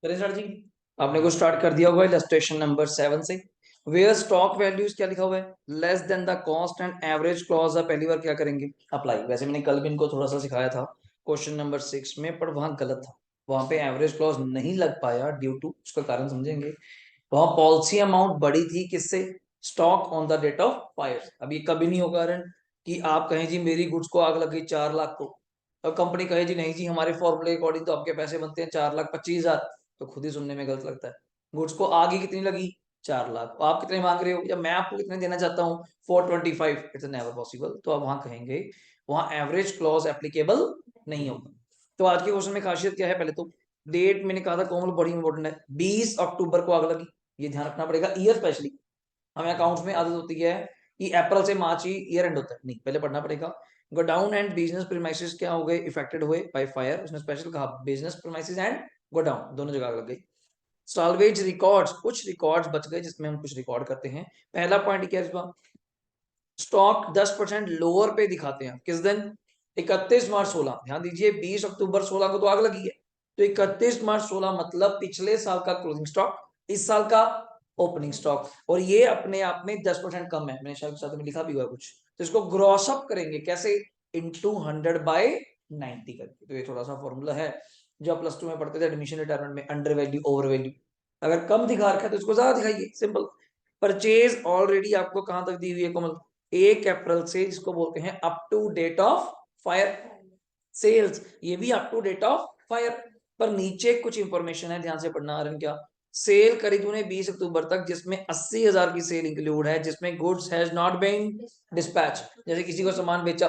करें सर जी। आपने को स्टार्ट कर दिया होगा इलस्ट्रेशन नंबर 7 से। वेयर स्टॉक वैल्यूज क्या लिखा हुआ है, less than the cost and average clause. पहली बार क्या करेंगे, अप्लाई। वैसे मैंने कल भी इनको थोड़ा सा सिखाया था क्वेश्चन नंबर 6 में, पर वहां गलत था। वहां पे एवरेज क्लॉज नहीं लग पाया ड्यू टू, उसका कारण समझेंगे। वहां पॉलिसी अमाउंट बड़ी थी किससे, stock on the date of fire. अब ये कभी नहीं होगा रन कि आप कहें जी मेरी गुड्स को आग लग गई 4 लाख को, और कंपनी कहे जी नहीं जी हमारे फॉर्मूले अकॉर्डिंग तो आपके पैसे बनते हैं 4,25,000। तो खुद ही सुनने में गलत लगता है। गुड्स को आगे कितनी लगी, 4 लाख। आप कितने मांग रहे हो या मैं आपको कितने देना चाहता हूँ, 425। It's never possible. तो आप वहां कहेंगे वहां एवरेज क्लॉज एप्लीकेबल नहीं होगा। तो आज के क्वेश्चन में खासियत क्या है, पहले तो डेट मैंने कहा था कोमल बड़ी इंपॉर्टेंट है। 20 अक्टूबर को आग लगी, ये ध्यान रखना पड़ेगा। ईयर स्पेशली हमें अकाउंट्स में आदत होती है कि अप्रैल से मार्च ही ईयर एंड होता है, नहीं पहले पढ़ना पड़ेगा। गोडाउन एंड बिजनेस प्रीमाइसेस क्या हो गए, इफेक्टेड हुए बाय फायर। उसने स्पेशल कहा बिजनेस प्रीमाइसेस एंड गोडाउन दोनों जगह लग गई। साल्वेज रिकॉर्ड्स, कुछ रिकॉर्ड्स बच गए जिसमें हम कुछ रिकॉर्ड करते हैं। पहला पॉइंट क्या है, स्टॉक 10% लोअर पे दिखाते हैं किस दिन, 31 मार्च 16। ध्यान दीजिए 20 अक्टूबर 16 को तो आग लगी है, तो 31 मार्च 16 मतलब पिछले साल का क्लोजिंग स्टॉक, इस साल का ओपनिंग स्टॉक। और ये अपने आप में 10% कम है, मैंने शायद साथ में लिखा भी हुआ है कुछ। तो इसको ग्रॉस अप करेंगे कैसे, इंटू 100/90 करके। तो ये थोड़ा सा फॉर्मूला है जो प्लस 2 में पढ़ते थे एडमिशन रिटायरमेंट में, अंडर वैल्यू ओवर वैल्यू। अगर कम दिखा रखा है तो इसको ज्यादा दिखाइए, सिंपल। परचेज ऑलरेडी आपको कहां तक दी हुई है कोमल, 1 अप्रैल से, जिसको बोलते हैं up to date of fire. Sales ये भी up to date of fire. पर नीचे कुछ इंफॉर्मेशन है, ध्यान से पढ़ना। आरन क्या, सेल करी तूने 20 अक्टूबर तक, जिसमें 80,000 की सेल इंक्लूड है, जिसमें goods has not been dispatch. जैसे किसी को सामान बेचा,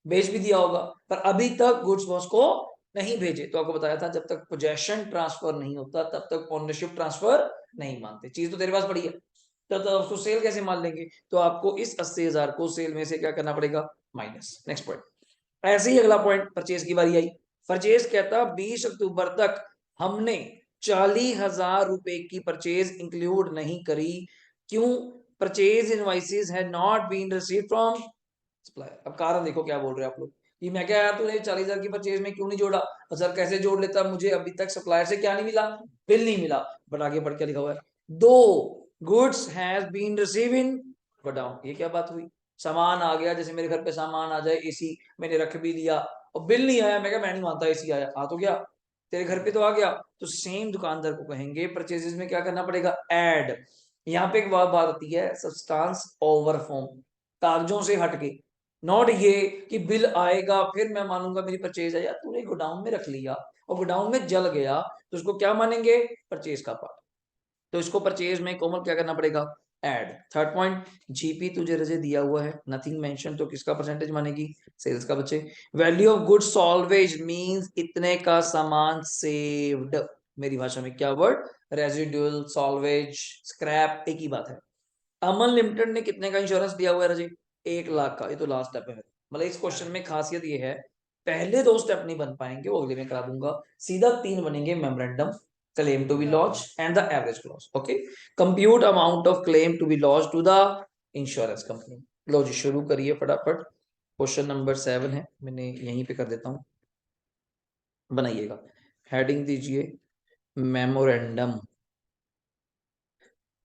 बेच भी दिया होगा, पर अभी तक गुड्स बॉस को नहीं भेजे। तो आपको बताया था जब तक पोजेशन ट्रांसफर नहीं होता तब तक ओनरशिप ट्रांसफर नहीं मानते। चीज तो तेरे पास पड़ी है, तो उसको सेल कैसे मान लेंगे। तो आपको इस 80,000 को सेल में से क्या करना पड़ेगा, माइनस। Next point. ऐसे ही अगला पॉइंट, परचेज की बारी आई। परचेज कहता 20 अक्टूबर तक हमने 40,000 रुपए की परचेज इंक्लूड नहीं करी। क्यों, purchase invoices had not been received from supplier. अब कारण देखो क्या बोल रहे हैं आप लोग कि मैं क्या यार तूने 40,000 की परचेज में क्यों नहीं जोड़ा। सर कैसे जोड़ लेता, मुझे अभी तक सप्लायर से क्या नहीं मिला, बिल नहीं मिला। बट आगे बढ़ के लिखा हुआ है दो goods has been receive in godown. ये क्या बात हुई, सामान आ गया, जैसे मेरे घर पे सामान आ जाए, एसी मैंने रख भी दिया और बिल नहीं आया, मैं नहीं मानता एसी आया, आ तो गया तेरे घर पे तो आ गया। तो सेम दुकानदार को कहेंगे परचेजेस में क्या करना पड़ेगा, ऐड। यहाँ पे एक बात आती है, सब्सटेंस ओवर फॉर्म, कागजों से हटके। नॉट ये कि बिल आएगा फिर मैं मानूंगा मेरी परचेज है, यार तूने गोडाउन में रख लिया और गोडाउन में जल गया तो उसको क्या मानेंगे, परचेज का पार्ट। तो इसको परचेज में कोमल क्या करना पड़ेगा, ऐड। थर्ड पॉइंट, जीपी तुझे रजे दिया हुआ है, नथिंग मेंशन, तो किसका परसेंटेज मानेगी, सेल्स का। बच्चे value of good salvage means इतने का सामान सेव्ड। मेरी भाषा में क्या वर्ड, रेजिडुअल, सॉल्वेज, स्क्रैप, एक ही बात है। अमन लिमिटेड ने कितने का इंश्योरेंस दिया हुआ है रजी, 1 लाख का। ये तो लास्ट स्टेप है, मतलब इस क्वेश्चन में खासियत ये है पहले 2 स्टेप नहीं बन पाएंगे, वो अगले में करा दूंगा। सीधा 3 बनेंगे, memorandum, claim to be launch and the average clause. Okay, compute amount of claim to be launch to the insurance company. लो जी शुरू करिए फटाफट। क्वेश्चन नंबर 7 है, मैंने यहीं पे कर देता हूँ, बनाइएगा। हेडिंग दीजिए मेमोरेंडम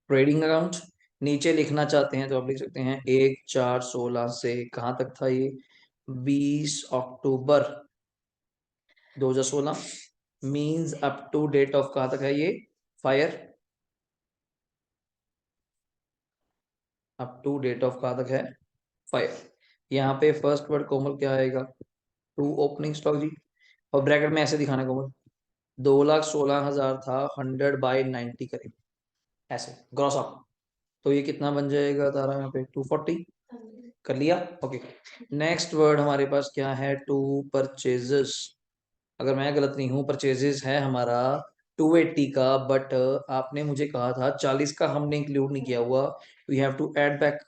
ट्रेडिंग अकाउंट। नीचे लिखना चाहते हैं तो आप लिख सकते हैं 1/4/16 से कहां तक था ये, 20 October 2016 means up to date of कहां तक है ये, fire. Up to date of कहां तक है, फायर। यहाँ पे फर्स्ट वर्ड कोमल क्या आएगा, टू ओपनिंग स्टॉक जी। और ब्रैकेट में ऐसे दिखाना कोमल, 2,16,000 था, 100/90 करें ऐसे ग्रॉस अप। तो ये कितना बन जाएगा तारा, यहाँ पे 240 कर लिया। ओके, नेक्स्ट वर्ड हमारे पास क्या है, टू परचेजेस। अगर मैं गलत नहीं हूं परचेजेस है हमारा 280 का, बट आपने मुझे कहा था 40 का हमने इंक्लूड नहीं किया हुआ। We have to add back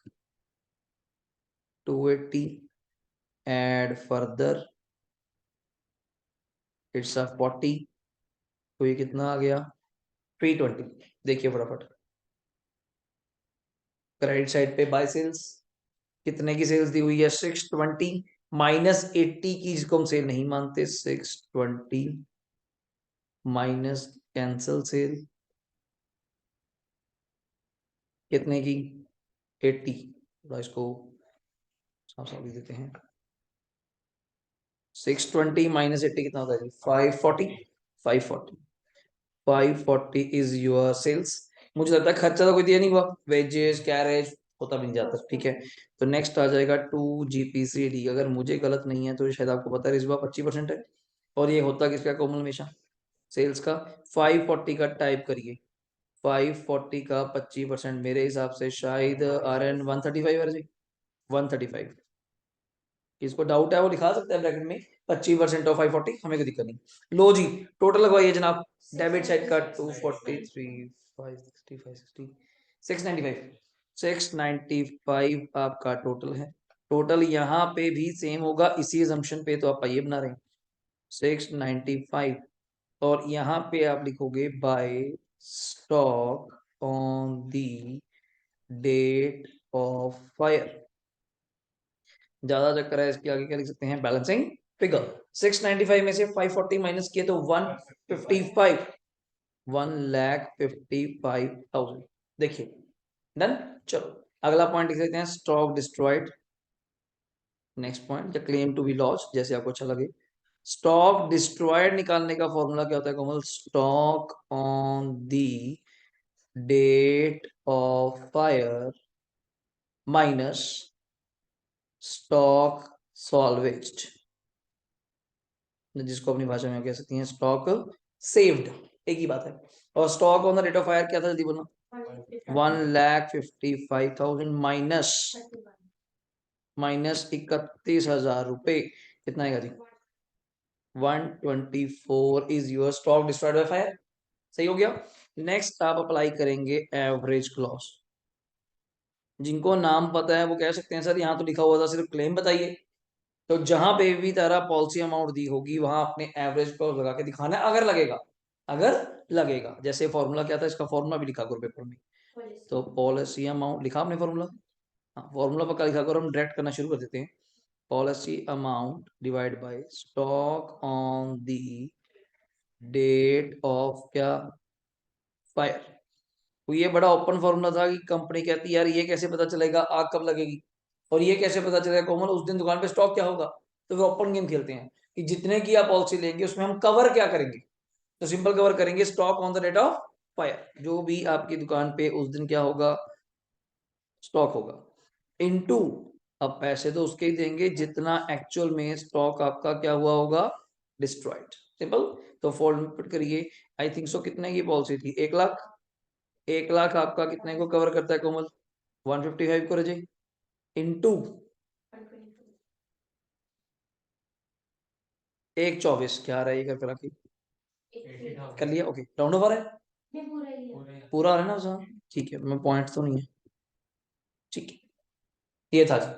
280, add further it's a 40। तो ये कितना आ गया, 320। देखिए फटाफट क्रेडिट साइड पे बाय सेल्स कितने की सेल्स दी हुई है, 620 -80 की, जिसको हम सेल नहीं मानते, 620 - कैंसल सेल कितने की 80, थोड़ा इसको साफ साफ लिख देते हैं 620 माइनस 80 कितना होता है 540 540 540 इज योर सेल्स। मुझे लगता है खर्चा तो कोई दिया नहीं हुआ, वेजेस कैरेज होता भी नहीं जाता, ठीक है। तो नेक्स्ट आ जाएगा 2 GPCD, अगर मुझे गलत नहीं है तो शायद आपको पता है इस बार 25% है, और ये होता किसका कोमल हमेशा सेल्स का। 540 का टाइप करिए, 540 का 25% मेरे हिसाब से शायद RN 135 है जी, 135। किसको डाउट है वो दिखा सकता है ब्रैकेट में, 25% ऑफ 540, हमें कोई दिक्कत नहीं। लो जी टोटल लगवाइए जनाब, डेबिट साइड का 243 560 560 695 695 आपका टोटल है। टोटल यहाँ पे भी सेम होगा इसी assumption पे, तो आप आइए बना रहे हैं 695, और यहाँ पे आप लिखोगे by stock on the date of fire. ज्यादा चक्कर है इसके आगे क्या लिख सकते हैं, बैलेंसिंग फिगर। 695 में से 540 माइनस किए तो 155, 1,55,000। देखिए डन। चलो अगला पॉइंट लिख लेते हैं, stock destroyed. Next point, the claim to be lost, जैसे आपको अच्छा लगे। स्टॉक डिस्ट्रॉयड निकालने का फॉर्मूला क्या होता है Komal, stock on the date of fire minus stock salvaged, जिसको अपनी भाषा में कह सकती हैं स्टॉक सेव्ड, एक ही बात है। और stock on the rate of fire क्या था जल्दी बोलना, 1,55,000 माइनस 31,000 रुपए, कितना आएगा जी 124 is your stock destroyed by fire. सही हो गया। नेक्स्ट आप अप्लाई करेंगे एवरेज क्लॉज। जिनको नाम पता है वो कह सकते हैं सर यहाँ तो लिखा हुआ था सिर्फ क्लेम बताइए, तो जहां पे भी तारा पॉलिसी अमाउंट दी होगी वहां अपने एवरेज क्लॉज लगा के दिखाना है, अगर लगेगा, अगर लगेगा। जैसे फॉर्मूला क्या था, इसका फॉर्मूला भी लिखा करो पेपर में, तो पॉलिसी अमाउंट लिखा आपने फॉर्मूला, हाँ फॉर्मूला पक्का लिखा करो, हम डायरेक्ट करना शुरू कर देते हैं। Policy amount divide by stock on the date of क्या फायर। तो ये बड़ा ओपन फॉर्मूला था कि कंपनी कहती है यार ये कैसे पता चलेगा आग कब लगेगी, और ये कैसे पता चलेगा कोमल उस दिन दुकान पे स्टॉक क्या होगा। तो वे ओपन गेम खेलते हैं कि जितने की आप पॉलिसी लेंगे उसमें हम कवर क्या करेंगे, तो सिंपल कवर करेंगे stock on the date of fire, जो भी आपकी दुकान पे उस दिन क्या होगा स्टॉक होगा, इनटू अब पैसे तो उसके ही देंगे जितना एक्चुअल में स्टॉक आपका क्या हुआ होगा डिस्ट्रॉयड, सिंपल। तो फॉर्मेट करिए, आई थिंक सो कितने की पॉलिसी थी 1 लाख, 1 लाख आपका कितने को कवर करता है कोमल 155 को रजे, इनटू 124 क्या रहेगा करा के कर लिया, ओके राउंड ओवर है, पूरा है ना उसमें, ठीक है मैं पॉइंट तो नहीं है, ठीक है ये था जी।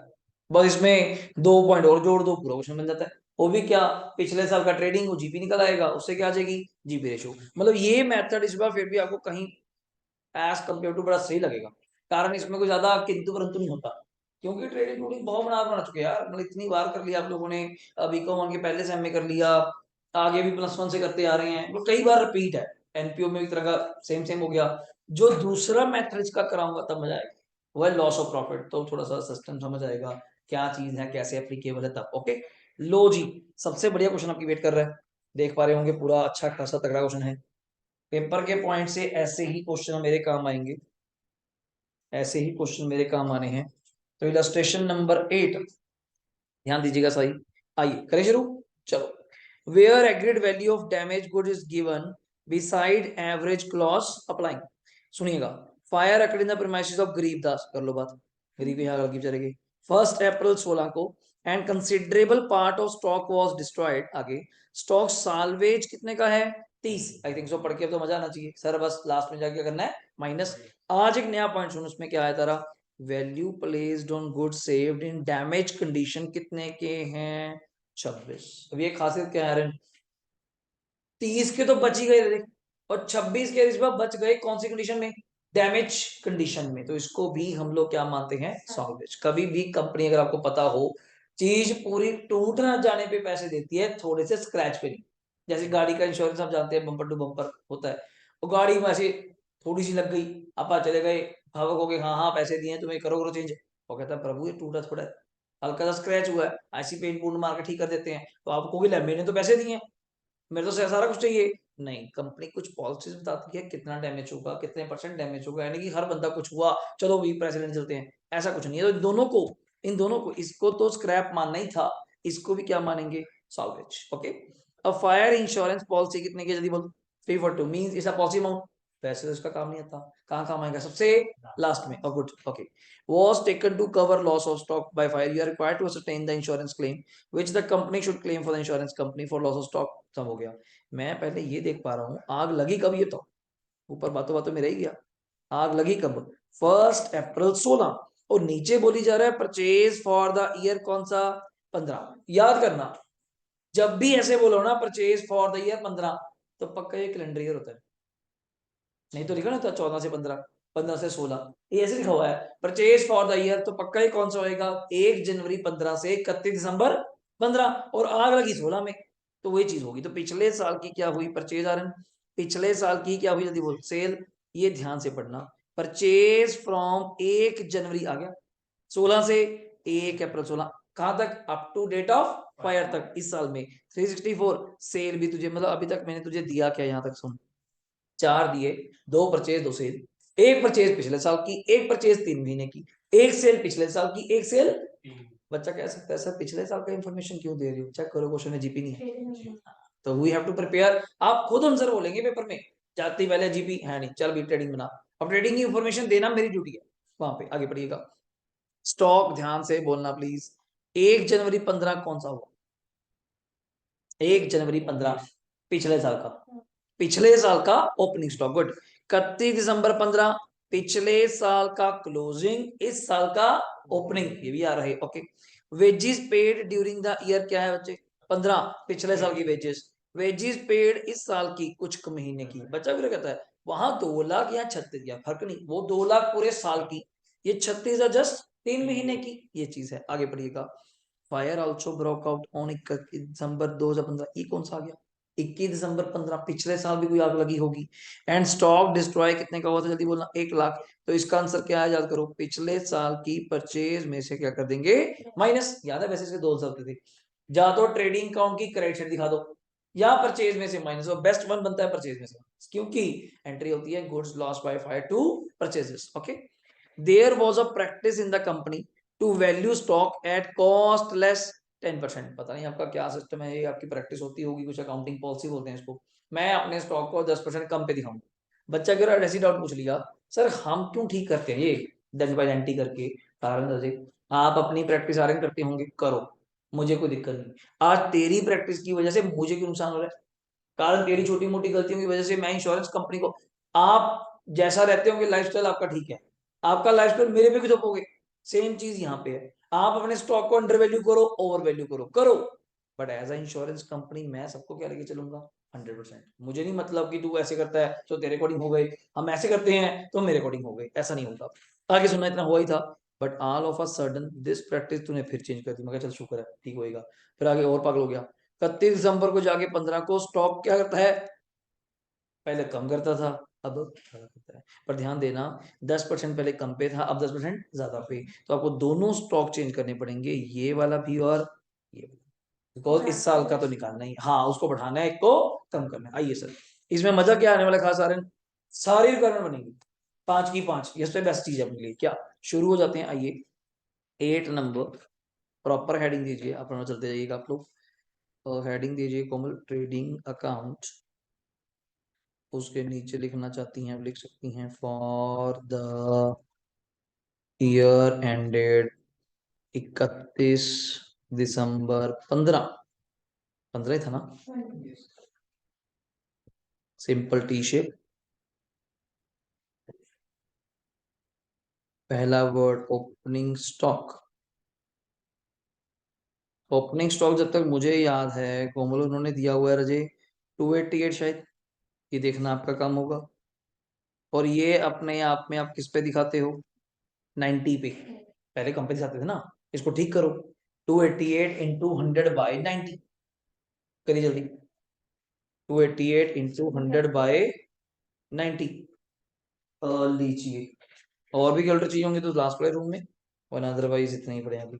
बस इसमें 2 पॉइंट और जोड़ दो पूरा क्वेश्चन बन जाता है। वो भी क्या, पिछले साल का ट्रेडिंग वो जीपी निकल आएगा, उससे क्या आ जाएगी जीपी रेशो। मतलब ये मेथड इस बार फिर भी आपको कहीं एज कम्पेयर टू बड़ा सही लगेगा, कारण इसमें कोई ज्यादा किंतु परंतु नहीं होता, क्योंकि ट्रेडिंग ट्रेडिंग बहुत बना चुके हैं यार, मतलब इतनी बार कर लिया आप लोगों ने, बीकॉम वन के पहले सेम में कर लिया, आगे भी +1 से करते आ रहे हैं, मतलब कई बार रिपीट है, एनपीओ में एक तरह का सेम सेम हो गया। जो दूसरा मेथड इसका कराऊंगा तब मजा आएगा, वो है लॉस ऑफ प्रॉफिट, तो थोड़ा सा सिस्टम समझ आएगा क्या चीज है कैसे एप्लीकेबल है तब, ओके। लो जी सबसे बढ़िया क्वेश्चन आपकी वेट कर रहा है, देख पा रहे होंगे पूरा अच्छा खासा तगड़ा क्वेश्चन है, पेपर के पॉइंट से ऐसे ही क्वेश्चन मेरे काम आएंगे, ऐसे ही क्वेश्चन मेरे काम आने हैं। तो इलस्ट्रेशन नंबर 8 ध्यान दीजिएगा सही, आइए करें शुरू। चलो, where agreed value of damage good is given beside average clause applying. सुनिएगा, fire occurred in the premises of Garibdas, कर लो बात, गरीब यहाँ लगी बेचारे 1 अप्रैल 16 को, and considerable part of stock was destroyed, आगे स्टॉक साल्वेज कितने का है 30, आई थिंक सो पढ़ के अब तो मजा आना चाहिए सर, बस लास्ट में जाके करना है माइनस। आज एक नया पॉइंट सुन, उसमें क्या है Tara, value placed on goods saved in damage condition कितने के हैं 26। अब ये खासियत क्या है, 30 के तो बच ही गए थे, और 26 के इस बार बच गए कौन सी कंडीशन में, डैमेज कंडीशन में, तो इसको भी हम लोग क्या मानते हैं सॉल्वेज। कभी भी कंपनी अगर आपको पता हो चीज पूरी टूट ना जाने पे पैसे देती है, थोड़े से स्क्रैच पे नहीं, जैसे गाड़ी का इंश्योरेंस आप जानते हैं बम्पर टू बम्पर होता है, वो गाड़ी में ऐसे थोड़ी सी लग गई, आप चले गए, भावुक हो गए, हाँ हाँ पैसे दिए तुम्हें, करो चेंज। वो कहता है प्रभु ये टूटा थोड़ा है, हल्का सा स्क्रैच हुआ है, ऐसी पेंट पूर्ण मार के ठीक कर देते हैं, तो आपको भी मैंने तो पैसे दिए, मेरे तो सारा कुछ चाहिए। नहीं, कंपनी कुछ पॉलिसीज बताती है कितना डैमेज होगा, कितने परसेंट डैमेज होगा, यानी कि हर बंदा कुछ हुआ चलो भी प्रेसिडेंट चलते हैं, ऐसा कुछ नहीं है। तो दोनों को, इन दोनों को, इसको तो स्क्रैप मानना ही था, इसको भी क्या मानेंगे, सॉल्वेज। ओके, अब फायर इंश्योरेंस पॉलिसी कितने की, जल्दी बोल। 342 means is a policy amount, वैसे तो इसका काम नहीं आता, कहाँ काम आएगा, सबसे लास्ट में। Good, okay. was taken to cover loss of stock by fire, you are required to ascertain the insurance claim which the company should claim for the insurance company for loss of stock। सब हो गया। मैं पहले ये देख पा रहा हूँ आग लगी कब, ये तो ऊपर बातों बातों में रह गया, आग लगी कब, 1 अप्रैल 16, और नीचे बोली जा रहा है परचेज फॉर द ईयर कौन सा, 15। याद करना, जब भी ऐसे बोलो ना परचेज फॉर द ईयर 15, तो पक्का ये कैलेंडर ईयर होता है, नहीं तो लिखा ना था 14 से 15, 15 से 16, ये ऐसे लिखा हुआ है परचेज फॉर द ईयर, तो पक्का ही कौन सा होएगा, 1 जनवरी 15 से 31 दिसंबर 15, और आग लगी 16 में, तो वही चीज होगी। तो पिछले साल की क्या हुई, परचेज आर, पिछले साल की क्या हुई, जल्दी बोल, सेल। ये ध्यान से पढ़ना, परचेज फ्रॉम 1 जनवरी आ गया 16 से 1 अप्रैल 16, कहां तक, up to date of fire तक, इस साल में 364। सेल भी तुझे, मतलब अभी तक मैंने तुझे दिया क्या, यहां तक सुन, 4 दिए, 2 परचेज 2 सेल, एक परचेज पिछले साल की, एक परचेज 3 महीने की, एक सेल पिछले साल की, एक सेल। बच्चा कह सकता है सर पिछले साल का इंफॉर्मेशन क्यों दे रही हो, चेक करो क्वेश्चन में जीपी नहीं है, तो वी हैव टू प्रिपेयर। आप खुद आंसर बोलेंगे पेपर में, जाती पहले जीपी है नहीं, चल भी ट्रेडिंग बना, अब ट्रेडिंग की इंफॉर्मेशन देना मेरी ड्यूटी है, वहां पे आगे पढ़िएगा। स्टॉक ध्यान से बोलना प्लीज, 1 जनवरी 15 कौन सा हुआ, 1 जनवरी 15 पिछले साल का, पिछले साल का ओपनिंग स्टॉक। गुड। 31 दिसंबर 15 पिछले साल का क्लोजिंग, इस साल का ओपनिंग, ये भी आ रहे। Okay. Wages paid during the year क्या है बच्चे, 15 पिछले साल की वेजेस, वेजेस पेड इस साल की कुछ महीने की। बच्चा फिर कहता है वहां 2 लाख या 36, या फर्क नहीं, वो 2 लाख पूरे साल की, ये 36 है जस्ट 3 महीने की, ये चीज है। आगे पढ़िएगा। Fire also broke out on 21 दिसंबर 2015, ये कौन सा आ गया, 21 दिसंबर 15, पिछले साल भी कोई आग लगी होगी। एंड स्टॉक डिस्ट्रॉय कितने का हुआ था, जल्दी बोलना, 1 लाख। तो इसका आंसर क्या है, याद करो, पिछले साल की परचेज में से क्या कर देंगे, माइनस। याद है वैसे इसके 2 आंसर थे, या तो ट्रेडिंग अकाउंट की क्रेडिट साइड दिखा दो, या परचेज में से माइनस, और बेस्ट वन बनता है परचेज में से, क्योंकि एंट्री होती है goods loss by fire to purchases. Okay. There was a practice in the company to value stock at cost less 10%। पता नहीं आपका क्या सिस्टम है, ये आपकी प्रैक्टिस होती होगी, कुछ अकाउंटिंग पॉलिसी बोलते हैं इसको। मैं अपने स्टॉक को 10% कम पे दिखाऊंगा। बच्चा अगर ऐसी डाउट पूछ लिया, सर हम क्यों ठीक करते हैं ये 10/90 करके, कारण दर्जे, आप अपनी प्रैक्टिस आरन करते होंगे, करो, मुझे कोई दिक्कत नहीं। आज तेरी प्रैक्टिस की वजह से मुझे क्यों नुकसान हो रहा है, कारण तेरी छोटी मोटी गलतियों की वजह से मैं इंश्योरेंस कंपनी को, आप जैसा रहते होंगे लाइफस्टाइल आपका ठीक है, आपका लाइफस्टाइल मेरे पे भी थोपोगे, सेम चीज यहाँ पे है। आप अपने स्टॉक को अंडर वैल्यू करो, ओवर वैल्यू करो, करो, but as a insurance company मैं सबको क्या लेके चलूंगा, 100%। मुझे नहीं मतलब कि तू ऐसे करता है तो तेरे अकॉर्डिंग हो गए, हम ऐसे करते हैं तो मेरे अकॉर्डिंग हो गए, ऐसा नहीं होता। आगे सुनना, इतना हुआ ही था, but all of a sudden this practice तूने फिर चेंज कर दी, मैं चल शुक्र है ठीक होएगा, फिर आगे और पागल हो गया। 31 दिसंबर को जाके 15 को स्टॉक क्या करता है, पहले कम करता था, अब ज्यादा करता है। पर ध्यान देना, 10% पहले कम पे था, अब 10% ज्यादा पे, तो आपको दोनों स्टॉक चेंज करने पड़ेंगे, ये वाला भी और ये, बिकॉज इस साल का तो निकालना ही, हाँ उसको बढ़ाना है, एक को कम करना है। आइए सर, इसमें मजा क्या आने वाला खास सारे, सारी रिक्वायरमेंट बनेगी 5 की 5, ये सबसे बेस्ट चीज है अपने लिए। क्या, शुरू हो जाते हैं, आइए 8 नंबर, प्रॉपर हेडिंग दीजिए, अपना चलते जाइएगा आप लोग, हेडिंग दीजिए कोमल, ट्रेडिंग अकाउंट, उसके नीचे लिखना चाहती हैं, लिख सकती हैं, फॉर द ईयर एंडेड 31 दिसंबर 15, 15 ही था ना, सिंपल टी शेप, पहला word opening stock. Opening stock जब तक मुझे याद है कोमल उन्होंने दिया हुआ है रजे 288 शायद, ये देखना आपका काम होगा। और ये अपने आप में आप किस पे दिखाते हो, 90 पे, पहले कम पे दिखाते थे ना, इसको ठीक करो, 288 इंटू 100 बाई 90, करिए जल्दी। 288 इंटू 100/90 लीजिए। और भी कैलकुलेटर चाहिए होंगे तो लास्ट पड़े रूम में, वरना अदरवाइज इतने ही पड़े अभी।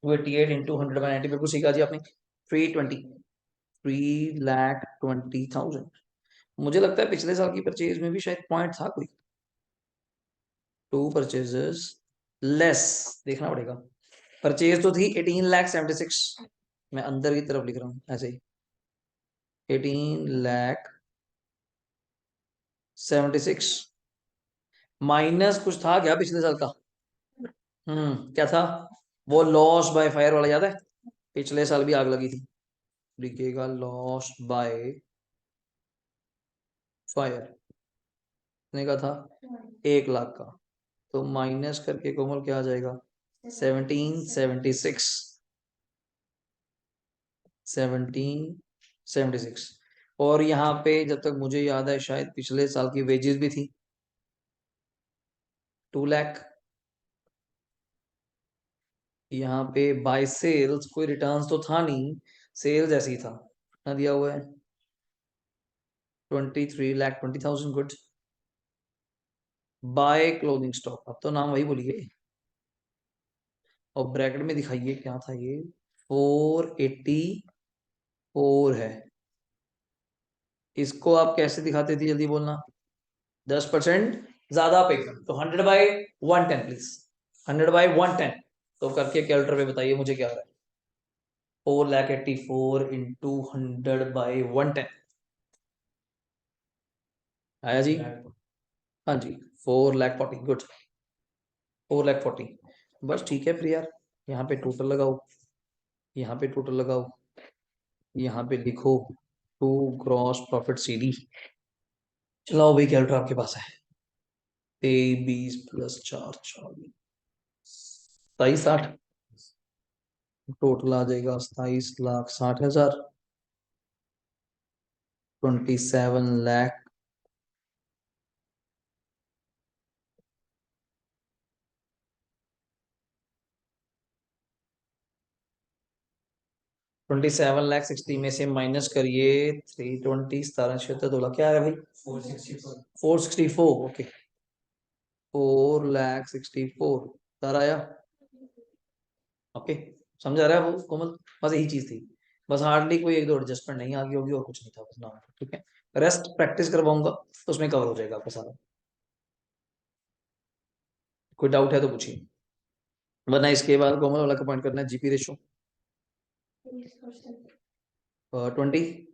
288 इंटू 100/90 बिल्कुल सीखा जी आपने। 320 मुझे लगता है पिछले साल की परचेज में भी शायद पॉइंट था कोई। टू परचेजेस लेस, देखना पड़ेगा। परचेज तो थी 18,76,000, मैं अंदर की तरफ लिख रहा हूँ ऐसे ही। 18,76,000 माइनस कुछ था क्या पिछले साल का? क्या था? वो लॉस बाय फायर वाला याद है? पिछले साल भी आग लगी थी। लिखिएगा लॉस बाय फायर, कितने का था? 1 लाख का। तो माइनस करके कोमल क्या आ जाएगा? 1776, 1776। और यहाँ पे जब तक मुझे याद है शायद पिछले साल की वेजेस भी थी 2 लाख। यहाँ पे बाय सेल्स कोई रिटर्न्स तो था नहीं, सेल्स ऐसी था ना, दिया हुआ है 23,20,000 गुड। बाय क्लोजिंग स्टॉक, अब तो नाम वही बोलिए। और ब्रैकेट में दिखाइए क्या था ये? 484 है। इसको आप कैसे दिखाते थे, जल्दी बोलना। 10% ज्यादा पे कर तो 100/110 प्लीज। 100/110 तो करके कैलकुलेटर पे बताइए मुझे क्या आ रहा है। 4,84,000 इंटू 100/110 आया जी? हाँ जी, 4,40,000 गुड। 4,40,000 बस ठीक है फिर यार। यहाँ पे टोटल लगाओ, यहाँ पे टोटल लगाओ, यहाँ पे लिखो टू ग्रॉस प्रॉफिट सीडी। चलाओ भाई, कैलकुलेटर आपके पास है। 23+4 24 27,60 टोटल आ जाएगा 27,60,000। 27 लाख 27,60,000 में से माइनस करिए 320 17 16 क्या है भाई? 464 ओके। 4,64,000 सर आया। ओके, समझ आ रहा है वो कोमल? बस यही चीज थी, बस हार्डली कोई एक दो एडजस्टमेंट नहीं आ गई होगी और कुछ नहीं था बस नाम। ठीक है, रेस्ट प्रैक्टिस करवाऊंगा तो उसमें कवर हो जाएगा आपका सारा। कोई डाउट है तो पूछिए, वरना इसके बाद कोमल वाला का पॉइंट करना है GP ratio 20।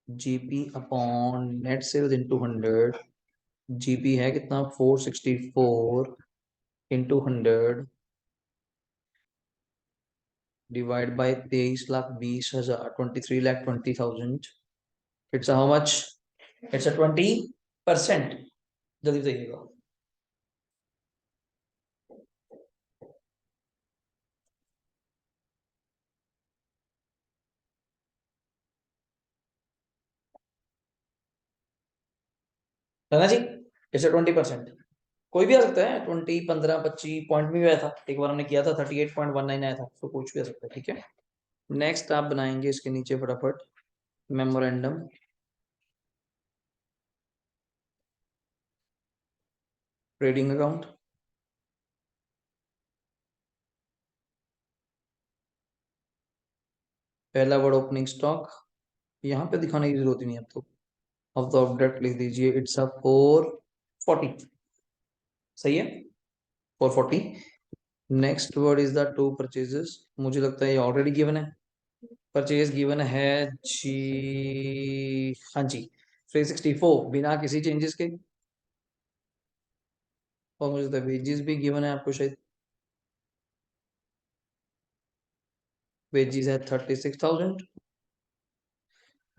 GP upon net sales into 100। GP है कितना? 464 into 100 divide by 23,20,000 23,20,000। It's how much? It's 20%। जल्दी बताइएगा। है ना जी? इट्स 20%। कोई भी आ सकता है, 20 15 25 पॉइंट में भी आया था एक बार हमने किया था, 38.19 आया था, तो कुछ भी आ सकता है। ठीक है, नेक्स्ट आप बनाएंगे इसके नीचे फटाफट मेमोरेंडम ट्रेडिंग अकाउंट। पहला वर्ड ओपनिंग स्टॉक, यहाँ पे दिखाने की जरूरत ही नहीं है अब तो। अब तो अपडेट लिख दीजिए, इट्स अ 440। सही है, 440। Next word is the two purchases, मुझे लगता है ये ऑलरेडी गिवन है। परचेज गिवन है जी, हाँ जी, 364 बिना किसी चेंजेस के। और मुझे लगता है वेजेस भी गिवन है आपको शायद। वेजेस है 36,000।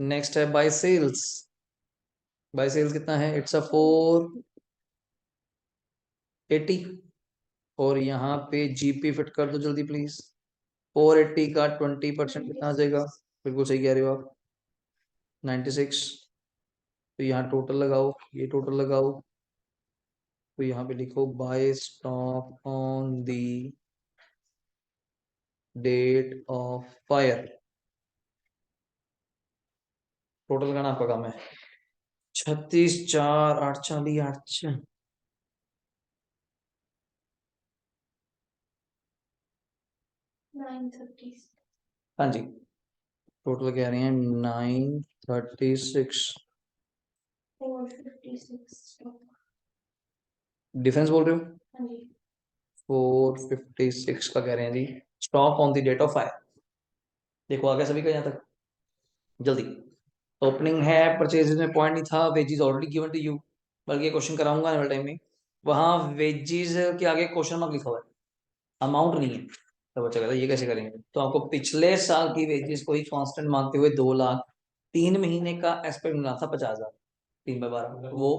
नेक्स्ट है बाय सेल्स। बाय सेल्स कितना है? It's a 480। और यहाँ पे जीपी फिट कर दो जल्दी प्लीज। 480 का 20% कितना आ जाएगा? बिल्कुल सही कह रहे हो आप, 96। तो यहाँ टोटल लगाओ, ये टोटल लगाओ, तो यहाँ पे लिखो by stock on the date of fire, total करना आपका काम है 36 4 8 40 8 930। हाँ जी, टोटल कह रहे हैं 936 456 डिफरेंस बोल रहे हो? हाँ जी 456 का कह रहे हैं जी stock on the date of fire. देखो आगे सभी का यहाँ तक जल्दी। ओपनिंग है, परचेज में पॉइंट नहीं था, wages already given to you, बल्कि क्वेश्चन कराऊंगा आने वाले टाइम में, वहां वेजेस के आगे क्वेश्चन मार्क लिखा हुआ है, अमाउंट नहीं है। तो बच्चा कहता है ये कैसे करेंगे, तो आपको पिछले साल की वेजेस को ही कांस्टेंट मानते हुए 2 लाख, 3 महीने का एस्पेक्ट मिला था 50,000, 3/12 वो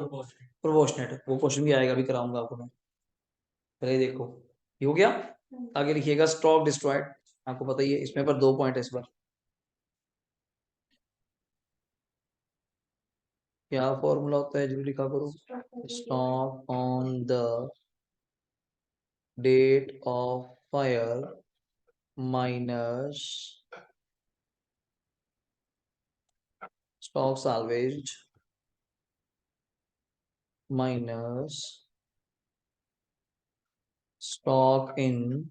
प्रोपोर्शनेट, वो क्वेश्चन भी आएगा, भी कराऊंगा आपको मैं। पहले देखो ये हो गया। आगे लिखिएगा स्टॉक डिस्ट्रॉयड, आपको पता ही है इसमें पर 2 पॉइंट है इस बार। क्या फॉर्मूला होता है जरूर लिखा करो, stock on the date of fire minus stock salvage minus stock in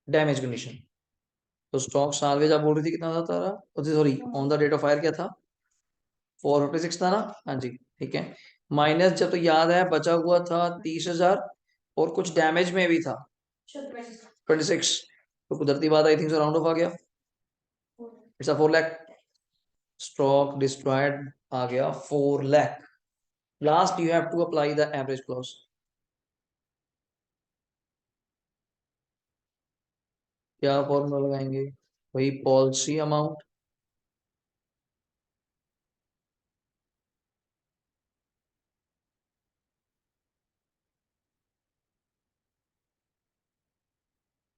damage condition. तो स्टॉक साल्वेज आप बोल रही थी कितना था Tara, sorry on the date of fire क्या था, 456 था ना, हाँ जी ठीक है। माइनस जब तो याद है बचा हुआ था 30,000 और कुछ डैमेज में भी था 26, तो कुदरती बात I think so round off आ गया, it's a 4 lakh. Stock destroyed आ गया 4 lakh. Last you have to apply the average clause. क्या फॉर्मूला लगाएंगे, वही policy amount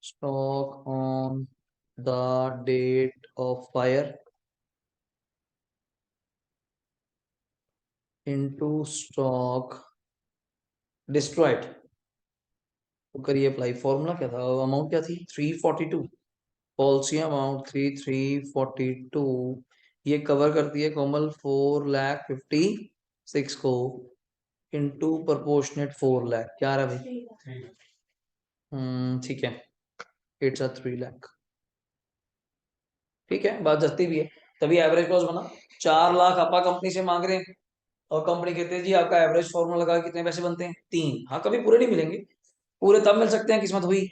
stock on the date of fire into stock destroyed, तो करिए अप्लाई। फॉर्मूला क्या था, अमाउंट क्या थी 342, पॉलिसी अमाउंट 3342, ये कवर करती है कोमल 4,56,000 को इनटू प्रोपोर्शनेट 4 लाख, क्या रहा भाई, ठीक है, इट्स अ 3 लाख। ठीक है, बात जस्ती भी है, तभी एवरेज क्लॉज बना। 4 लाख आपा कंपनी से मांग रहे हैं और कंपनी कहते हैं जी आपका एवरेज फॉर्मूला लगा के कितने पैसे बनते हैं 3। हाँ कभी पूरे नहीं मिलेंगे, पूरे तब मिल सकते हैं किस्मत हुई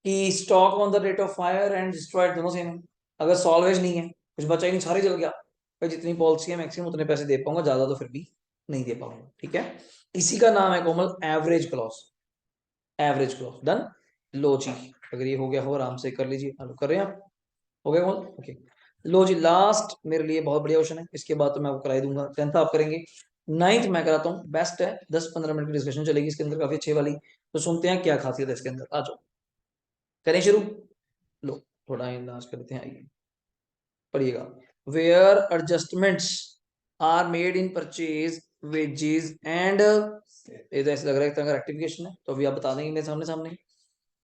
कि stock on the rate of fire and destroyed दोनों सेम है। अगर सॉल्वेज नहीं है, कुछ बचा ही नहीं, सारे जल गया, फिर जितनी पॉलिसी है मैक्सिमम उतने पैसे दे पाऊंगा, ज्यादा तो फिर भी नहीं दे पाऊंगा। ठीक है, इसी का नाम है कोमल average clause. Average clause done. लो जी, अगर ये हो गया हो आराम से कर लीजिए, हेलो कर रहे हैं आप, हो गया कौन, ओके। लो जी, लास्ट मेरे लिए बहुत बढ़िया क्वेश्चन है, इसके बाद तो मैं आपको कराई दूंगा, 10th आप करेंगे, 9th मैं कराता हूँ, बेस्ट है, 10-15 मिनट की डिस्कशन चलेगी इसके अंदर, काफी अच्छी वाली। तो सुनते हैं क्या खासियत है इसके अंदर, आ जाओ करें शुरू। लो थोड़ा लास्ट करते हैं, आइए पढ़िएगा। Where adjustments are made in purchase wages and, ये तो ऐसे लग रहा है कि रेक्टिफिकेशन है, तो अभी आप बता देंगे मेरे सामने सामने।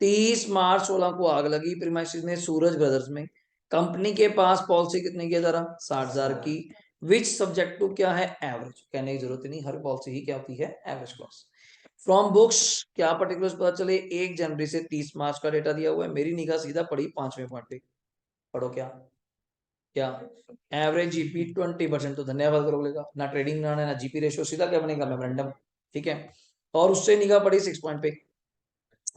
30 मार्च 16 को आग लगी प्रीमाइसेस में सूरज ब्रदर्स में, कंपनी के पास पॉलिसी कितने की है जरा, 60,000 की, विच सब्जेक्ट टू क्या है, एवरेज, कहने की जरूरत नहीं, हर पॉलिसी ही क्या होती है, एवरेज क्लॉज। फ्रॉम बुक्स क्या पर्टिकुलर्स पता चले, 1 जनवरी से 30 मार्च का डेटा दिया हुआ है, मेरी निगाह सीधा पड़ी 5वें पॉइंट पे, पढ़ो क्या, क्या एवरेज जीपी 20%, तो धन्यवाद करो बोलेगा, ना ट्रेडिंग ना जीपी रेशियो, सीधा क्या बनेगा मेमोरेंडम। ठीक है, और उससे निगाह पड़ी 6 पॉइंट पे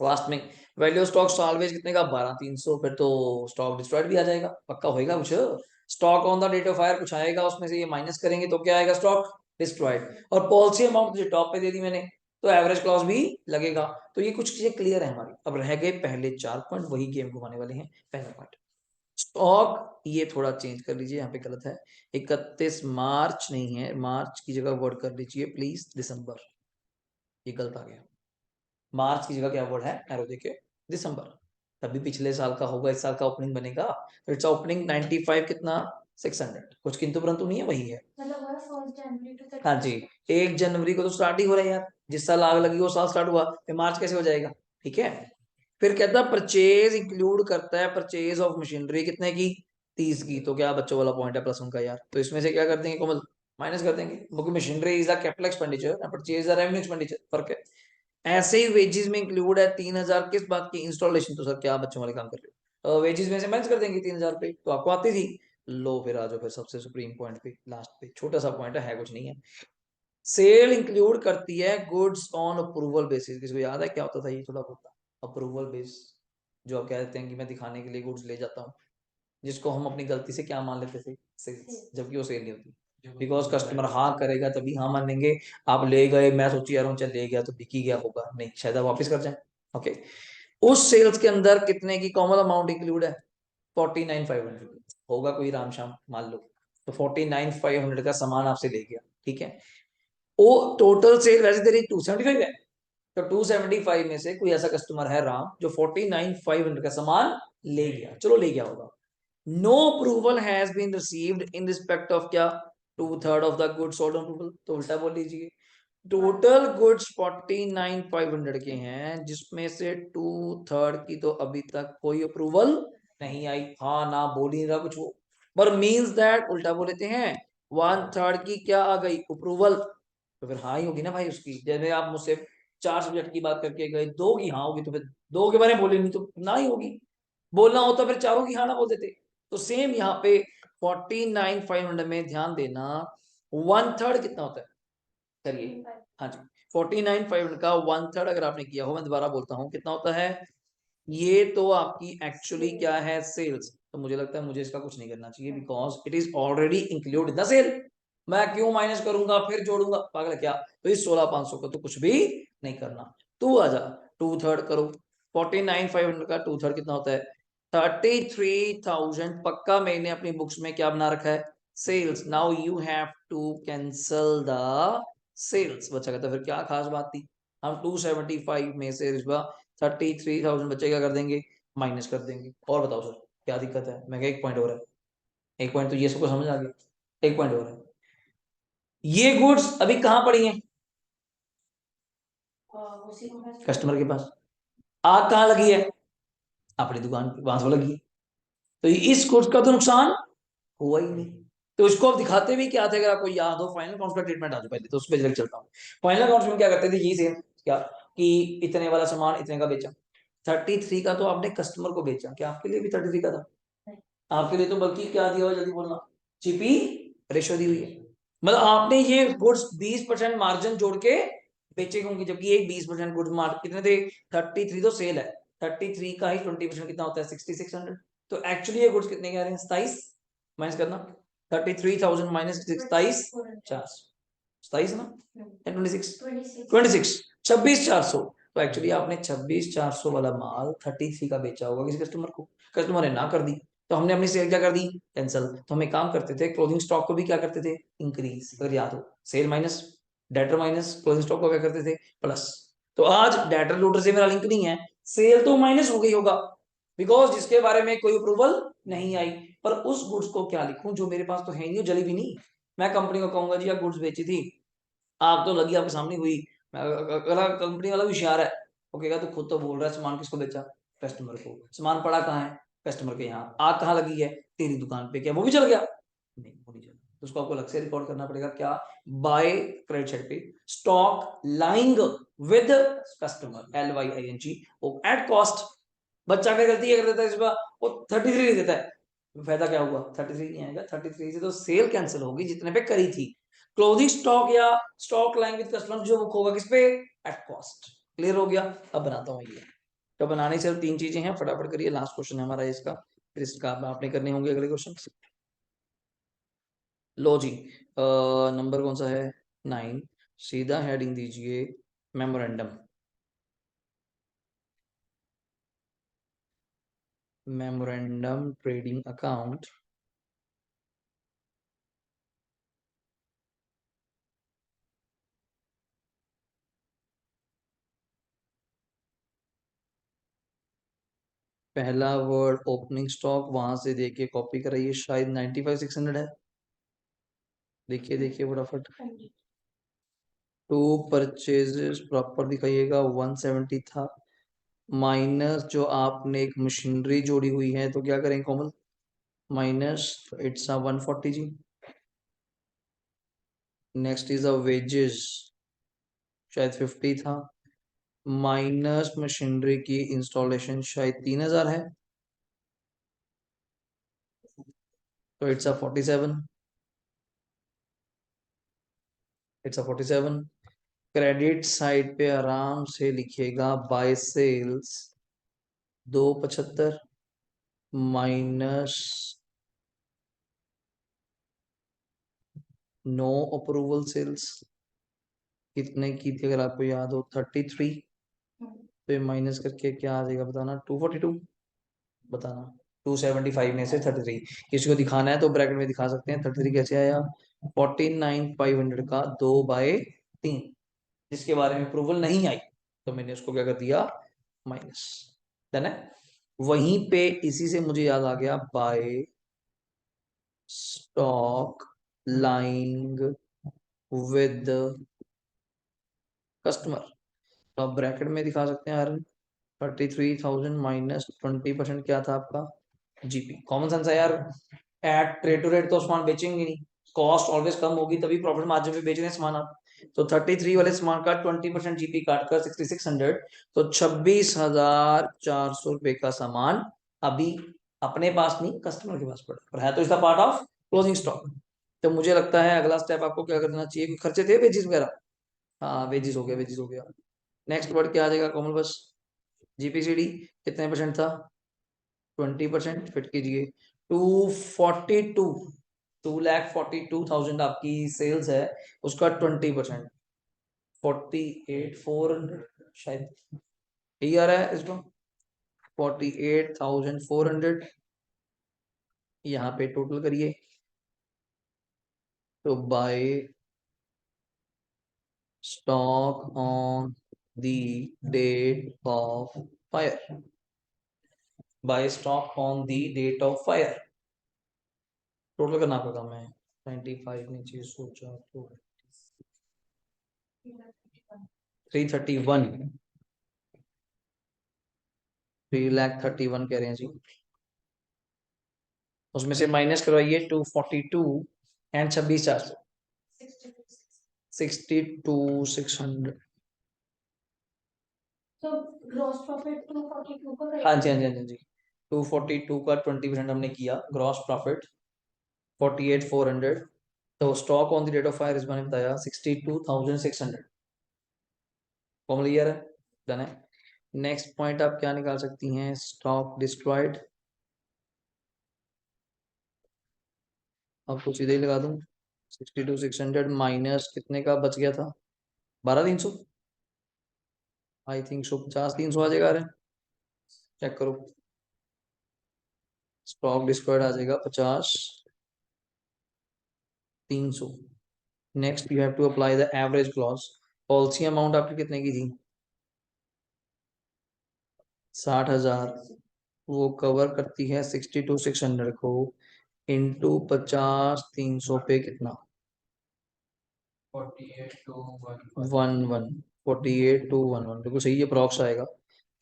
लास्ट में, वैल्यू स्टॉक सॉल्वेज कितने का 12,300, फिर तो स्टॉक डिस्ट्रॉयड भी आ जाएगा, पक्का होएगा कुछ। Stock on the date of fire कुछ आएगा, उसमें से ये माइनस करेंगे तो क्या आएगा, स्टॉक डिस्ट्रॉयड। और पॉलिसी अमाउंट जो टॉप पे दे दी मैंने, तो एवरेज क्लॉज भी लगेगा। तो ये कुछ चीजें क्लियर है हमारी, अब रह गए पहले 4 पॉइंट, वही गेम घुमाने वाले हैं। पहला पॉइंट स्टॉक, ये थोड़ा चेंज कर लीजिए, यहाँ पे गलत है, 31 मार्च नहीं है, मार्च की जगह वर्ड कर लीजिए प्लीज दिसंबर, ये गलत आ गया। मार्च की जगह क्या वर्ड है, एरो देखे, दिसंबर, तभी पिछले साल का होगा, इस साल का ओपनिंग बनेगा, तो इट्स ओपनिंग 95 कितना 600, कुछ किंतु परंतु नहीं है, वही है। हाँ जी, 1 जनवरी को तो स्टार्ट ही हो रहा है यार, जिस साल आग लगी वो साल स्टार्ट हुआ, फिर मार्च कैसे हो जाएगा। ठीक है, फिर कहता है परचेज इंक्लूड करता है परचेज ऑफ मशीनरी कितने की 30 की। तो क्या बच्चों वाला पॉइंट है प्लस उनका यार, तो इसमें से क्या कर देंगे कोमल, माइनस कर देंगे, क्योंकि machinery is a capital expenditure and purchase a revenue expenditure, फर्क है। ऐसे ही वेजेस में इंक्लूड है 3000 किस बात की, इंस्टॉलेशन। तो सर क्या बच्चों वाले काम कर रहे हो, वेजेस में से माइनस कर देंगे 3000 पे, तो आपको आती थी। लो फिर आ जाओ फिर सबसे सुप्रीम पॉइंट पे, लास्ट पे, छोटा सा पॉइंट है कुछ नहीं है। सेल इंक्लूड करती है गुड्स ऑन अप्रूवल बेसिस। किसको याद है क्या होता था ये, थोड़ा बहुत अप्रूवल बेस, जो आप कहते हैं कि मैं दिखाने के लिए गुड्स ले जाता हूँ, जिसको हम अपनी गलती से क्या मान लेते थे, सेल्स, जबकि वो सेल नहीं होती। बिकॉज कस्टमर हाँ करेगा तभी हाँ मानेंगे। आप ले गए, मैं सोची यार चल ले गया तो बिक ही गया होगा, नहीं शायद आप वापस कर जाए। ओके, उस सेल्स के अंदर कितने की कॉमन अमाउंट इंक्लूड है, 49,500 होगा कोई राम शाम मान लो, तो 49,500 का सामान आपसे ले गया, ठीक है। वो टोटल सेल वैसे तेरी 275 है, तो 275 में से कोई ऐसा कस्टमर है राम जो 49,500 का सामान ले गया, चलो ले गया होगा। No approval has been received in respect of क्या, 2/3 of the goods sold on approval. तो उल्टा बोल लीजिए, टोटल गुड्स 49,500 के हैं, जिसमें से 2/3 की तो अभी तक कोई अप्रूवल नहीं आई। हाँ ना बोल ही नहीं रहा कुछ वो, पर मीन्स दैट उल्टा बोल लेते हैं 1/3 की क्या आ गई अप्रूवल, तो फिर हाँ ही होगी ना भाई उसकी। जैसे आप मुझसे 4 सब्जेक्ट की बात करके गए, 2 की हाँ होगी, तो फिर 2 के बारे में बोले नहीं तो ना ही होगी। बोलना होता फिर चारों की हाँ ना बोल देते। तो सेम यहाँ पे 49,500 में ध्यान देना, 1/3 कितना होता है, करिए। हाँ जी, 49,500 का 1/3 अगर आपने किया हो, मैं दोबारा बोलता हूँ कितना होता है, ये तो आपकी एक्चुअली क्या है, सेल्स। तो मुझे लगता है मुझे इसका कुछ नहीं करना चाहिए, because it is already include in the sale. मैं क्यों माइनस करूंगा फिर जोड़ूंगा, पागल है क्या। तो इस 16,500 को तो कुछ भी नहीं करना। तू आजा 2/3 करो, 49,500 का 2/3 कितना होता है, 33,000। पक्का मैंने अपनी बुक्स में क्या बना रखा है, sales. Now you have to cancel the sales. बच्चा कहता है फिर क्या खास बात थी, हम 275 में से रिश्वा 33,000 बच्चे क्या कर देंगे, माइनस कर देंगे। और बताओ सर क्या दिक्कत है, मैं क्या एक पॉइंट और है, एक पॉइंट तो ये सबको समझ आ गया, एक पॉइंट और है। ये गुड्स अभी कहाँ पड़ी हैं, कस्टमर के पास। आग कहाँ लगी है, अपनी दुकान पे, वहां से लगी है। तो इस गुड्स का तो नुकसान हुआ ही नहीं। तो इसको अब दिखाते भी क्या थे, अगर आपको याद हो, फाइनल अकाउंट्स का ट्रीटमेंट आ जाओ पहले, तो उस पर जल्दी चलता हूँ। फाइनल अकाउंट्स में क्या करते थे, यही सेम क्या, कि इतने वाला सामान इतने का बेचा, 33 का तो आपने कस्टमर को बेचा, क्या आपके लिए भी 33 का था, आपके लिए तो बल्कि क्या दिया हुआ, जल्दी बोलना, जीपी रेशो दी हुई है। मतलब आपने ये गुड्स 20% मार्जिन जोड़ के बेचे होंगे, जबकि एक 20% गुड्स मार्जिन कितने थे, 33 तो सेल है, 33 का ही 20% कितना होता है, 6600। तो एक्चुअली ये गुड्स कितने के आ रहे हैं, 27 माइनस करना, 33,000 माइनस 27, 27 ना, 26, 26, 26,400। तो एक्चुअली आपने 26,400 वाला माल 33 का बेचा होगा किसी कस्टमर को, कस्टमर ने ना कर दी, तो हमने अपनी सेल क्या कर दी, कैंसल। तो हम एक काम करते थे, क्लोजिंग स्टॉक को भी क्या करते थे, इंक्रीज, अगर याद हो, sale minus debtor minus closing stock को क्या करते थे, प्लस। तो आज डेटर लोडर से मेरा लिंक नहीं है, सेल तो माइनस हो गई होगा, बिकॉज जिसके बारे में कोई अप्रूवल नहीं आई। पर उस गुड्स को क्या लिखूं जो मेरे पास तो है नहीं, जली भी नहीं। मैं कंपनी को कहूंगा जी आप गुड्स बेची थी, आग तो लगी आपके सामने हुई, अगर कंपनी वाला भी होशियार है, वो कहेगा तू खुद तो बोल रहा है, सामान किसको बेचा, कस्टमर को। सामान पड़ा कहाँ है, कस्टमर के यहाँ। आग कहाँ लगी है, तेरी दुकान पे, क्या वो भी चल गया, नहीं वो नहीं चला। तो उसको आपको अलग से रिकॉर्ड करना पड़ेगा, क्या, बाय क्रेडिट साइड पे stock lying with customer, LYING, वो एट कॉस्ट। बच्चा क्या गलती कर देता है, इस बार वो 33 देता है, फायदा क्या हुआ, 33 नहीं आएगा, 33 से तो सेल कैंसिल होगी जितने पे करी थी। क्लोजिंग स्टॉक या स्टॉक लाइन विद कस्टमर जो बुक होगा किस पे, एट कॉस्ट। क्लियर हो गया। अब बनाता हूँ ये, तो बनाने से 3 चीजें हैं, फटाफट करिए, लास्ट क्वेश्चन है हमारा इसका, फिर इसका आपने करने होंगे अगले क्वेश्चन। लो जी, नंबर कौन सा है, 9, सीधा हेडिंग दीजिए मेमोरेंडम। मेमोरेंडम ट्रेडिंग अकाउंट, पहला वर्ड ओपनिंग स्टॉक, वहां से देखिए कॉपी कराइए, शायद 95,600 है, देखिए देखिए फटाफट। टू परचेजेस प्रॉपर दिखाइएगा, 170 था, माइनस जो आपने एक मशीनरी जोड़ी हुई है, तो क्या करेंगे कॉमन, माइनस, इट्स अ 140 जी। नेक्स्ट इज अ वेजेस, शायद 50 था, माइनस मशीनरी की इंस्टॉलेशन शायद 3000 है, तो it's a 47, it's a 47। Credit side पे आराम से लिखिएगा by sales 275 minus no approval sales, कितने की थी अगर आपको याद हो, 33। तो ये माइनस करके क्या आ जाएगा बताना, 242, बताना। 275 में से 33 किसी को दिखाना है तो ब्रैकेट में दिखा सकते हैं। 33 कैसे आया, 49,500 का 2/3, जिसके बारे में अप्रूवल नहीं आई, तो मैंने उसको क्या कर दिया, माइनस। डन है। वहीं पे इसी से मुझे याद आ गया, by stock lying with customer, तो आप ब्रैकेट में दिखा सकते हैं यार, 33,000 माइनस 20% क्या था आपका, जीपी। कॉमन सेंस है यार, एट ट्रेड टू रेट तो सामान बेचेंगे नहीं, कॉस्ट ऑलवेज कम होगी तभी प्रॉफिट मार्जिन पे बेच रहे हैं सामान आप। तो 33 वाले सामान का 20% जीपी काट कर 6600, तो 26,400 रुपए का सामान अभी अपने पास नहीं, कस्टमर के पास पड़ा, पर है तो इसका पार्ट ऑफ क्लोजिंग स्टॉक। तो मुझे लगता है अगला स्टेप आपको क्या करना चाहिए, खर्चे थे वेजिस वगैरह, हाँ वेजिस हो गया, वेजिस हो गया। नेक्स्ट वर्ड क्या आ जाएगा कोमल, बस जीपीसीडी कितने परसेंट था, 20%, फिट कीजिए। 242, 2,42,000 आपकी सेल्स है, उसका 20%, 48,400 शायद, यही आ रहा है इसको, 48,400। यहाँ पे टोटल करिए, तो by stock on the date of fire, by stock on the date of fire, total करना आपका काम है। 95 नीचे सोचा तो 331, 3,31,000 कह रहे हैं जी, उसमें से माइनस करवाइए 242 एंड 26,400, 62,600। तो ग्रॉस प्रॉफिट 242 का हाँ जी, हाँ जी, हाँ जी, 242 का 20% हमने किया, ग्रॉस प्रॉफिट 48,400। तो stock on the date of fire इस मैंने बताया 62,600, फॉर्मूला क्लियर है, डन है। नेक्स्ट पॉइंट आप क्या निकाल सकती हैं, स्टॉक डिस्ट्रॉयड, आपको सीधे ही लगा दूं, 62,600 माइनस कितने का बच गया था, 12,300, आई थिंक सो 50,300 आ जाएगा, अरे चेक करो, स्टॉक डिस्क्वायर्ड आ जाएगा 50,300। Next you have to apply the average clause, policy amount आपकी कितने की थी, 60,000, वो कवर करती है 62,600 को, इंटू 50,300 पे कितना, 48,211, 48,211 बिल्कुल सही, अप्रॉक्स आएगा,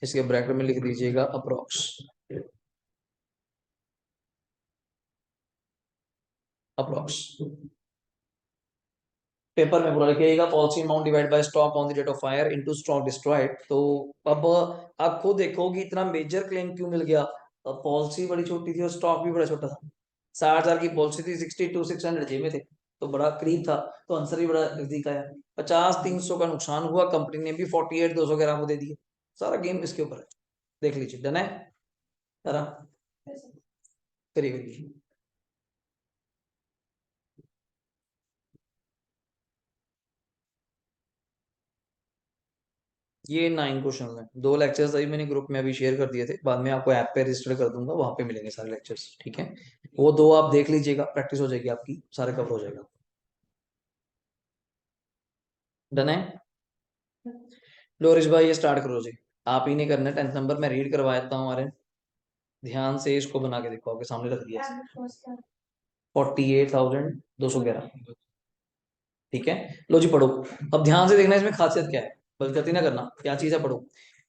इसके ब्रैकेट में लिख दीजिएगा अप्रॉक्स, अप्रॉक्स पेपर में पूरा लिखिएगा, policy amount divide by stock on the date of fire into stock destroyed. तो अब आप खुद देखो कि इतना मेजर क्लेम क्यों मिल गया, पॉलिसी बड़ी छोटी थी और स्टॉक भी बड़ा छोटा था, 60,000 की पॉलिसी थी, 62,600 जेब में थे, तो बड़ा करीब था, तो आंसर भी बड़ा नजदीक आया। 50,300 का नुकसान हुआ, कंपनी ने भी 48,200 ग्राम को दे दिए, सारा गेम इसके ऊपर है, देख लीजिए, डन है जरा, करिए करिए। ये 9 क्वेश्चन है, 2 लेक्चर्स अभी मैंने ग्रुप में अभी शेयर कर दिए थे, बाद में आपको ऐप पे रजिस्टर कर दूंगा, वहां पे मिलेंगे सारे लेक्चर्स, ठीक है। वो 2 आप देख लीजिएगा, प्रैक्टिस हो जाएगी आपकी, सारे कवर हो जाएगा, डन है। लोरिश भाई ये स्टार्ट करो जी, आप ही नहीं करना, 10th नंबर मैं रीड करवा देता हूँ, हमारे ध्यान से इसको बना के देखो, आपके सामने रख दिया, 48,211, ठीक है। लो जी पढ़ो, अब ध्यान से देखना इसमें खासियत क्या है, गलती ना करना, क्या चीज है, पढ़ो।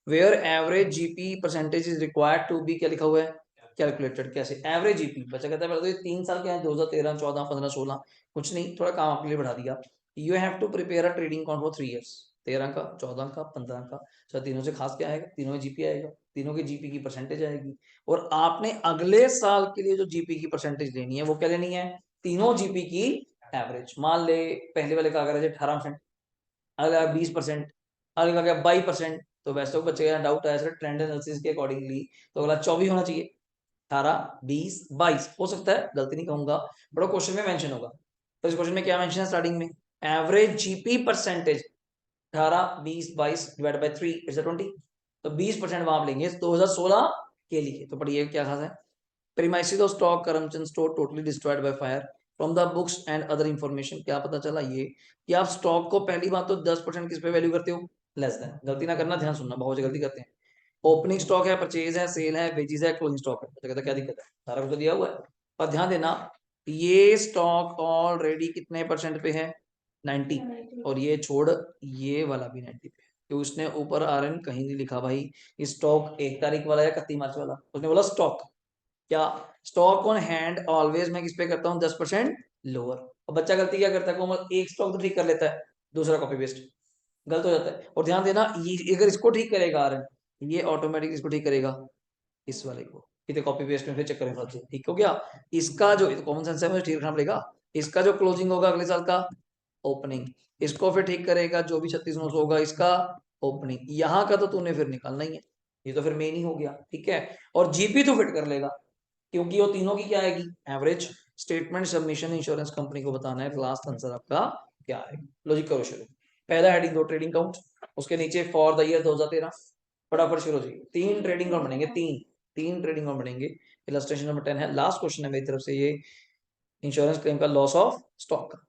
Where average GP percentage is required to be, क्या लिखा हुआ है, कैलकुलेटेड। कैसे एवरेज जीपी, बच्चा कहता है पहले तो ये 3 साल के हैं, 2013 14 15 16, कुछ नहीं, थोड़ा काम आपके लिए बढ़ा दिया। You have to prepare a trading account for 3 years, 13 का, 14 का, 15 का। सर तीनों से खास क्या आएगा, तीनों में जीपी आएगा, तीनों के जीपी की परसेंटेज आएगी, और आपने अगले साल के लिए जो जीपी की परसेंटेज लेनी है वो क्या लेनी है, तीनों जीपी की एवरेज। मान ले पहले वाले का अगर 18%, अगला 20%, अगला क्या 22%, तो वैसे तो बच्चे का डाउट आया सर ट्रेंड एनालिसिस के अकॉर्डिंगली तो अगला 24 होना चाहिए, 18 20 22 हो सकता है, गलती नहीं कहूंगा, बड़ा क्वेश्चन में मेंशन होगा। तो इस क्वेश्चन में क्या मेंशन है स्टार्टिंग में, average GP percentage 18 20 22 divide by 3 is 20, तो 20% वहां आप लेंगे 2016 के लिए। तो पढ़िए क्या खास है, premises of stock corruption store totally destroyed by fire from the books and other information. क्या पता चला ये कि आप स्टॉक को पहली बात तो 10% किस पे वैल्यू करते हो, लेस देन। गलती ना करना, ध्यान सुनना, बहुत गलती करते हैं। ओपनिंग स्टॉक है, परचेज है, सेल है, वेजीज है, क्लोजिंग स्टॉक है, तो कहता क्या दिक्कत है, सारा कुछ तो दिया हुआ है। पर ध्यान देना, ये स्टॉक ऑलरेडी कितने परसेंट पे है, 90, और ये छोड़ ये वाला भी 90 पे, तो उसने ऊपर आरएन कहीं नहीं लिखा भाई स्टॉक 1 तारीख वाला या 31 मार्च वाला, उसने बोला स्टॉक। क्या स्टॉक ऑन हैंड ऑलवेज मैं किस पे करता हूँ, 10% लोअर। और बच्चा गलती क्या करता है, कोमल एक स्टॉक तो ठीक कर लेता है, दूसरा कॉपी पेस्ट गलत हो जाता है। और ध्यान देना ये अगर इसको ठीक करेगा आरएन, ये ऑटोमेटिक इसको ठीक करेगा, इस वाले को, कितने कॉपी पेस्ट में फिर चक्कर में फंस जाए, ठीक हो गया। इसका जो कॉमन सेंस है मुझे ठीक रखना पड़ेगा, इसका जो क्लोजिंग होगा अगले साल का ओपनिंग, इसको फिर ठीक करेगा जो भी 36,900 होगा इसका ओपनिंग, यहाँ का तो तूने फिर निकालना ही है, ये तो फिर मेन ही हो गया, ठीक है। और जीपी तो फिट कर लेगा, क्योंकि वो तीनों की क्या आएगी, average. Statement submission insurance company को बताना है, लास्ट आंसर आपका क्या है। लॉजिक करो शुरू, पहला हेडिंग दो ट्रेडिंग काउंट, उसके नीचे फॉर द ईयर 2013, फटाफट शुरू हो जाइए। 3 ट्रेडिंग काउंट बनेंगे, 3 ट्रेडिंग काउंट बनेंगे। इलस्ट्रेशन नंबर 10 है, लास्ट क्वेश्चन है मेरी तरफ से ये, इंश्योरेंस क्लेम का लॉस ऑफ स्टॉक का।